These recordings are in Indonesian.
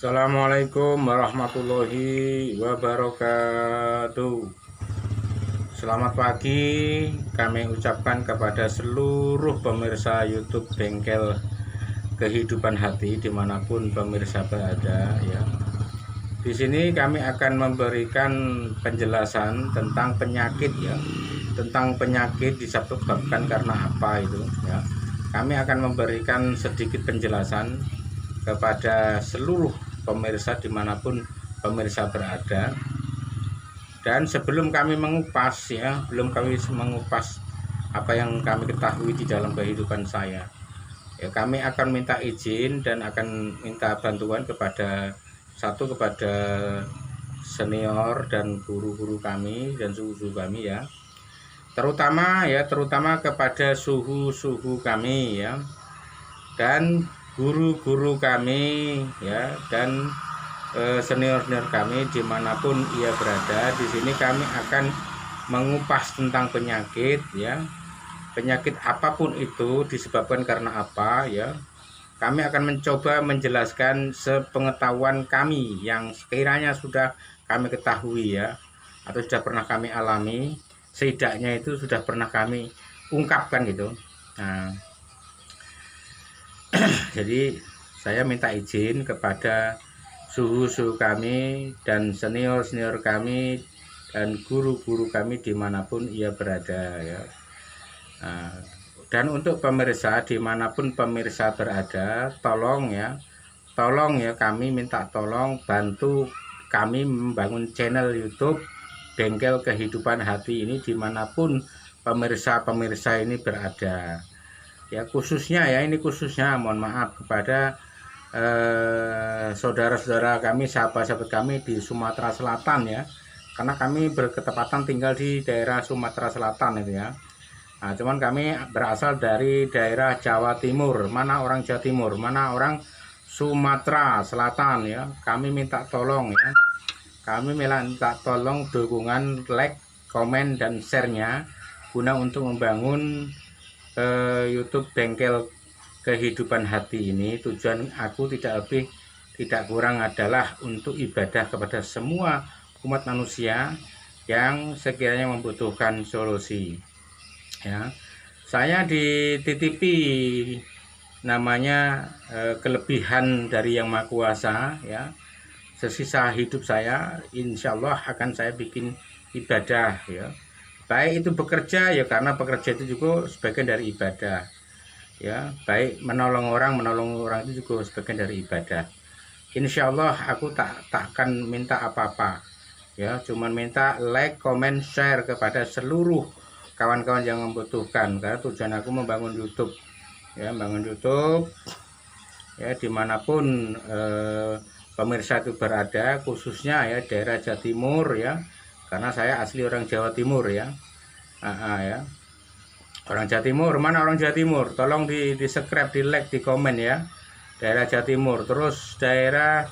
Assalamualaikum warahmatullahi wabarakatuh. Selamat pagi kami ucapkan kepada seluruh pemirsa YouTube Bengkel Kehidupan Hati dimanapun pemirsa berada ya. Di sini kami akan memberikan penjelasan tentang penyakit ya, tentang penyakit disebabkan karena apa itu ya. Kami akan memberikan sedikit penjelasan kepada seluruh pemirsa dimanapun pemirsa berada. Dan sebelum kami mengupas ya, belum kami mengupas apa yang kami ketahui di dalam kehidupan saya ya, kami akan minta izin dan akan minta bantuan kepada senior dan guru-guru kami dan suhu-suhu kami ya, terutama kepada suhu-suhu kami ya, dan guru-guru kami ya, dan senior-senior kami dimanapun ia berada. Di sini kami akan mengupas tentang penyakit ya, penyakit apapun itu disebabkan karena apa ya. Kami akan mencoba menjelaskan sepengetahuan kami yang sekiranya sudah kami ketahui ya, atau sudah pernah kami alami, setidaknya itu sudah pernah kami ungkapkan gitu. Nah, jadi saya minta izin kepada suhu-suhu kami dan senior-senior kami dan guru-guru kami dimanapun ia berada ya. Nah, dan untuk pemirsa dimanapun pemirsa berada, tolong ya kami minta tolong bantu kami membangun channel YouTube Bengkel Kehidupan Hati ini dimanapun pemirsa ini berada ya, khususnya mohon maaf kepada saudara-saudara kami, sahabat-sahabat kami di Sumatera Selatan ya, karena kami berketepatan tinggal di daerah Sumatera Selatan itu ya. Nah, cuman kami berasal dari daerah Jawa Timur. Mana orang Jawa Timur, mana orang Sumatera Selatan ya. Kami minta tolong ya, kami minta tolong dukungan like, komen, dan share-nya guna untuk membangun YouTube Bengkel Kehidupan Hati ini. Tujuan aku tidak lebih tidak kurang adalah untuk ibadah kepada semua umat manusia yang sekiranya membutuhkan solusi ya. Saya dititipi namanya kelebihan dari Yang Maha Kuasa ya. Sesisa hidup saya insya Allah akan saya bikin ibadah ya, baik itu bekerja ya, karena bekerja itu juga sebagian dari ibadah ya, baik menolong orang itu juga sebagian dari ibadah. Insya Allah aku takkan minta apa-apa ya, cuman minta like, comment, share kepada seluruh kawan-kawan yang membutuhkan, karena tujuan aku membangun YouTube ya, ya dimanapun pemirsa itu berada, khususnya ya daerah Jawa Timur ya, karena saya asli orang Jawa Timur ya. Ya, orang Jawa Timur, mana orang Jawa Timur, tolong di subscribe, di like, di komen ya, daerah Jawa Timur. Terus daerah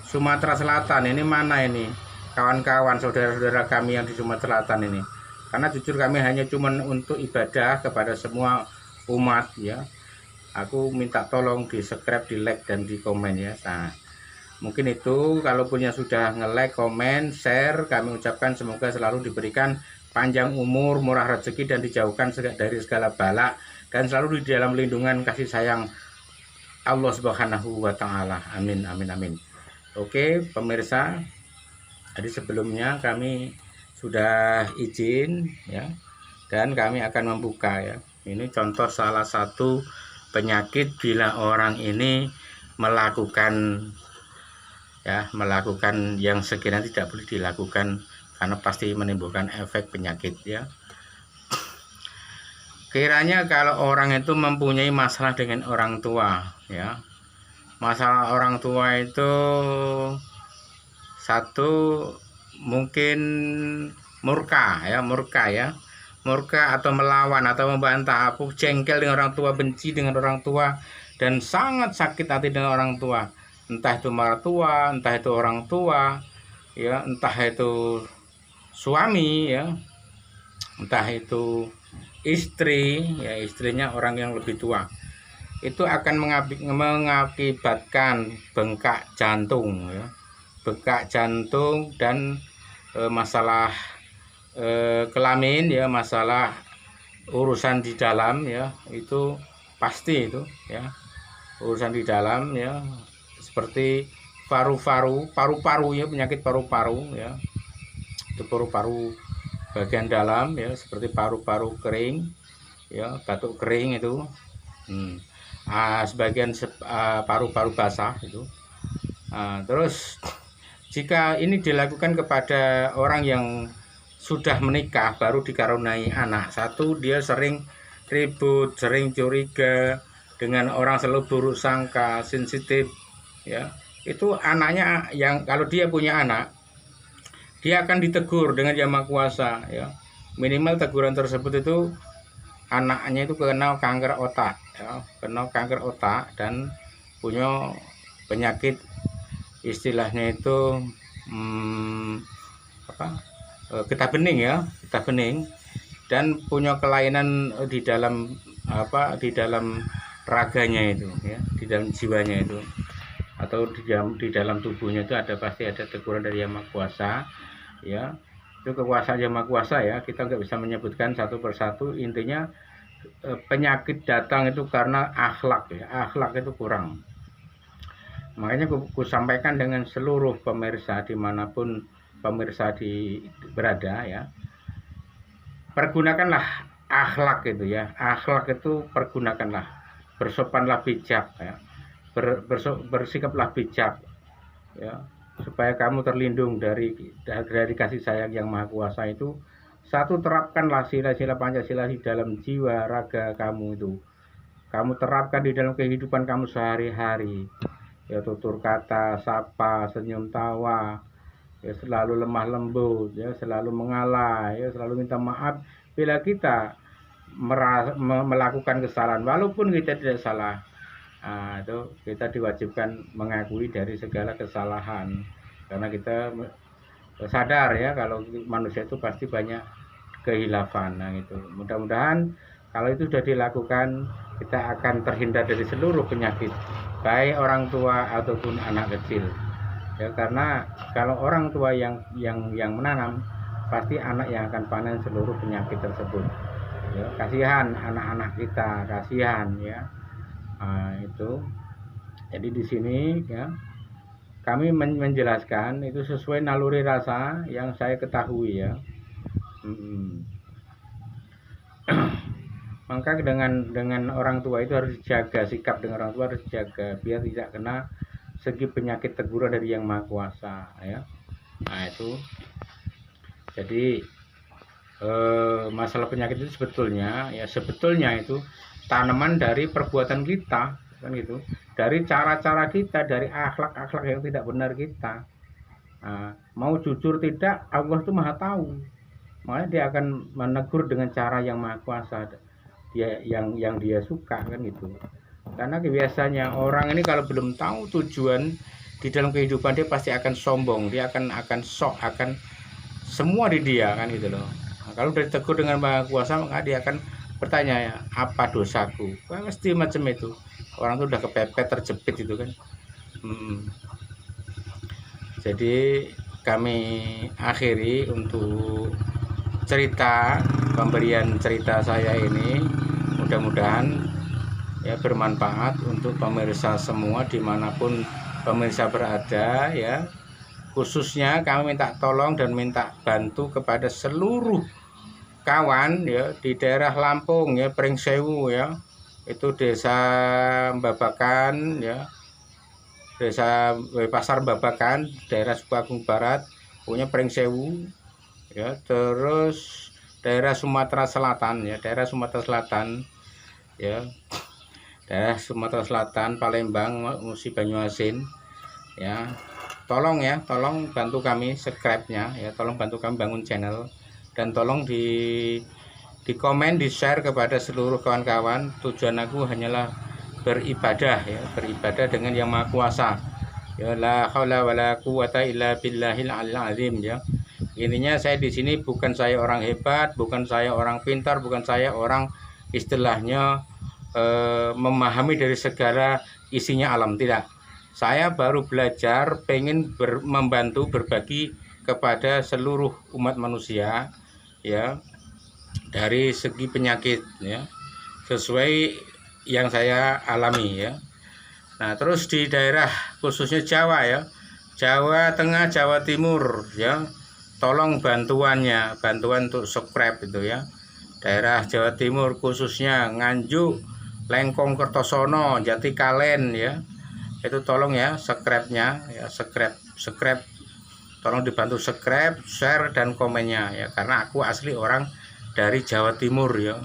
Sumatera Selatan ini mana ini kawan-kawan saudara-saudara kami yang di Sumatera Selatan ini, karena jujur kami hanya cuman untuk ibadah kepada semua umat ya. Aku minta tolong di subscribe, di like, dan di komen ya. Nah, mungkin itu, kalaupun yang sudah nge-like, komen, share, kami ucapkan semoga selalu diberikan panjang umur, murah rezeki, dan dijauhkan dari segala bala, dan selalu di dalam lindungan kasih sayang Allah Subhanahu wa Ta'ala. Amin, amin, amin. Oke pemirsa, jadi sebelumnya kami sudah izin ya, dan kami akan membuka ya. Ini contoh salah satu penyakit bila orang ini melakukan yang sekiranya tidak boleh dilakukan, karena pasti menimbulkan efek penyakit ya. Kiranya kalau orang itu mempunyai masalah dengan orang tua ya, masalah orang tua itu satu, mungkin murka atau melawan atau membantah, aku jengkel dengan orang tua, benci dengan orang tua, dan sangat sakit hati dengan orang tua, entah itu mertua, entah itu orang tua ya, entah itu suami ya, entah itu istri ya, istrinya orang yang lebih tua. itu akan mengakibatkan bengkak jantung ya. Bengkak jantung dan masalah kelamin ya, masalah urusan di dalam ya, itu pasti itu ya, urusan di dalam ya, seperti paru-paru ya, penyakit paru-paru ya, itu paru-paru bagian dalam ya, seperti paru-paru kering ya, batuk kering itu, sebagian paru-paru basah itu. Terus jika ini dilakukan kepada orang yang sudah menikah baru dikaruniai anak, satu, dia sering ribut, sering curiga dengan orang, selalu buruk sangka, sensitif ya, itu anaknya yang kalau dia punya anak, dia akan ditegur dengan Yang Maha Kuasa ya. Minimal teguran tersebut itu anaknya itu kena kanker otak ya, kena kanker otak dan punya penyakit istilahnya itu getah bening ya, getah bening, dan punya kelainan di dalam di dalam raganya itu ya, di dalam jiwanya itu, atau di dalam tubuhnya itu pasti ada teguran dari Yang Maha Kuasa ya. Itu kekuasaan Yang Maha Kuasa ya, kita nggak bisa menyebutkan satu persatu. Intinya penyakit datang itu karena akhlak ya, akhlak itu kurang. Makanya ku sampaikan dengan seluruh pemirsa dimanapun pemirsa berada ya, pergunakanlah akhlak itu ya, akhlak itu pergunakanlah, bersopanlah bijak ya, bersikaplah bijak ya, supaya kamu terlindung dari kasih sayang Yang Maha Kuasa itu. Satu, terapkanlah sila-sila Pancasila di dalam jiwa raga kamu itu, kamu terapkan di dalam kehidupan kamu sehari-hari ya, tutur kata, sapa, senyum, tawa ya, selalu lemah lembut ya, selalu mengalah ya, selalu minta maaf bila kita melakukan kesalahan walaupun kita tidak salah. Itu kita diwajibkan mengakui dari segala kesalahan, karena kita sadar ya kalau manusia itu pasti banyak kehilafan. Itu mudah-mudahan kalau itu sudah dilakukan, kita akan terhindar dari seluruh penyakit, baik orang tua ataupun anak kecil ya, karena kalau orang tua yang menanam, pasti anak yang akan panen seluruh penyakit tersebut ya. Kasihan anak-anak kita, kasihan ya. Itu jadi di sini ya, kami menjelaskan itu sesuai naluri rasa yang saya ketahui ya. Maka dengan orang tua itu harus dijaga, sikap dengan orang tua harus dijaga biar tidak kena segi penyakit teguran dari Yang Maha Kuasa ya. Itu jadi masalah penyakit itu sebetulnya itu tanaman dari perbuatan kita kan gitu, dari cara-cara kita, dari akhlak-akhlak yang tidak benar kita. Mau jujur tidak, Allah itu Maha tahu, makanya dia akan menegur dengan cara Yang Maha Kuasa, dia yang dia suka kan gitu. Karena biasanya orang ini kalau belum tahu tujuan di dalam kehidupan, dia pasti akan sombong, dia akan sok, akan semua di dia kan gitu loh. Kalau udah ditegur dengan Maha Kuasa, maka dia akan bertanya ya, apa dosaku? Pasti macam itu. Orang tuh udah kepepet, terjepit itu kan. Jadi kami akhiri untuk cerita, pemberian cerita saya ini, mudah-mudahan ya bermanfaat untuk pemirsa semua dimanapun pemirsa berada ya. Khususnya kami minta tolong dan minta bantu kepada seluruh kawan ya di daerah Lampung ya, Pringsewu ya, itu desa Babakan ya, desa Pasar Babakan, daerah Sukagung Barat, punya Pringsewu ya. Terus daerah Sumatera Selatan ya, daerah Sumatera Selatan ya, daerah Sumatera Selatan, Palembang, Musi, Banyuasin ya. Tolong ya, tolong bantu kami subscribe-nya ya, tolong bantu kami bangun channel, dan tolong di komen, di share kepada seluruh kawan-kawan. Tujuan aku hanyalah beribadah ya, beribadah dengan Yang Maha Kuasa ya, la haula wala quwata illa billahil aliyil azim ya. Intinya saya di sini bukan saya orang hebat, bukan saya orang pintar, bukan saya orang istilahnya memahami dari segala isinya alam, tidak. Saya baru belajar, pengen membantu, berbagi kepada seluruh umat manusia, ya, dari segi penyakit, ya, sesuai yang saya alami, ya. Nah, terus di daerah khususnya Jawa, ya, Jawa Tengah, Jawa Timur, ya, tolong bantuan untuk subscribe itu, ya. Daerah Jawa Timur khususnya Nganjuk, Lengkong, Kertosono, Jatikalen, ya, itu tolong ya subscribe-nya, ya, subscribe, tolong dibantu subscribe, share, dan komennya, ya, karena aku asli orang dari Jawa Timur, ya.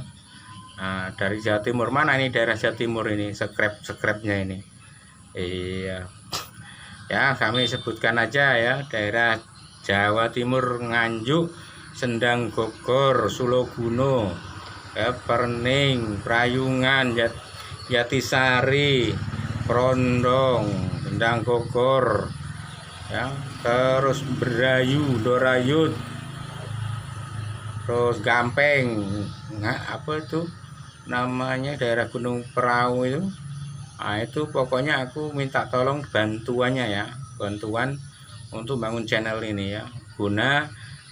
Nah, dari Jawa Timur mana ini, daerah Jawa Timur ini, subscribe-nya ini, iya, ya, kami sebutkan aja, ya, daerah Jawa Timur Nganjuk, Sendang, Bogor, Suloguno, ya, Perning, Prayungan, Jatisari, Prondong, Sendang, Bogor, ya, terus Berayu, Dorayut, terus Gampeng, apa itu namanya, daerah Gunung Perahu itu. Nah, itu pokoknya aku minta tolong bantuannya, ya, bantuan untuk bangun channel ini, ya,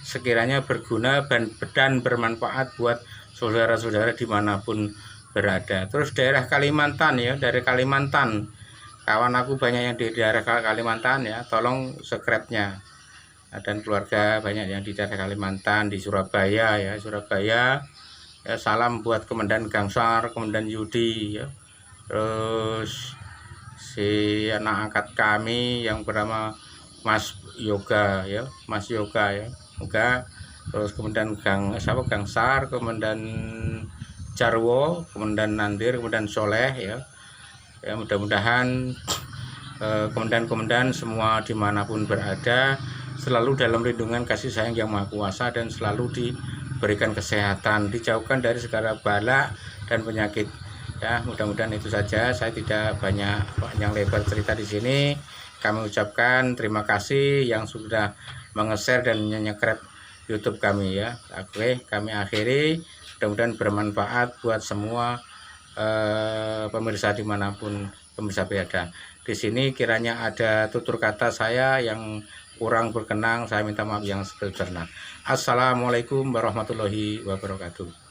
sekiranya berguna dan bermanfaat buat saudara-saudara dimanapun berada. Terus daerah Kalimantan, ya, dari Kalimantan, kawan aku banyak yang di daerah Kalimantan, ya, tolong subscribe-nya. Dan keluarga banyak yang di daerah Kalimantan, di Surabaya, ya, Surabaya, ya, salam buat Komandan Gangsar, Komandan Yudi, ya, terus si anak angkat kami yang bernama Mas Yoga, ya, Mas Yoga, ya, Yoga. Terus kemudian Gangsar, Komandan Jarwo, Komandan Nandir, Komandan Soleh, ya, ya, mudah-mudahan komandan-komandan semua dimanapun berada selalu dalam lindungan kasih sayang yang Maha Kuasa dan selalu diberikan kesehatan, dijauhkan dari segala bala dan penyakit, ya. Mudah-mudahan itu saja, saya tidak banyak panjang lebar cerita di sini. Kami ucapkan terima kasih yang sudah menge-share dan menyubscribe YouTube kami, ya. Oke, kami akhiri, mudah-mudahan bermanfaat buat semua pemirsa dimanapun pemirsa berada. Di sini kiranya ada tutur kata saya yang kurang berkenan, saya minta maaf yang sebesar-besarnya. Assalamualaikum warahmatullahi wabarakatuh.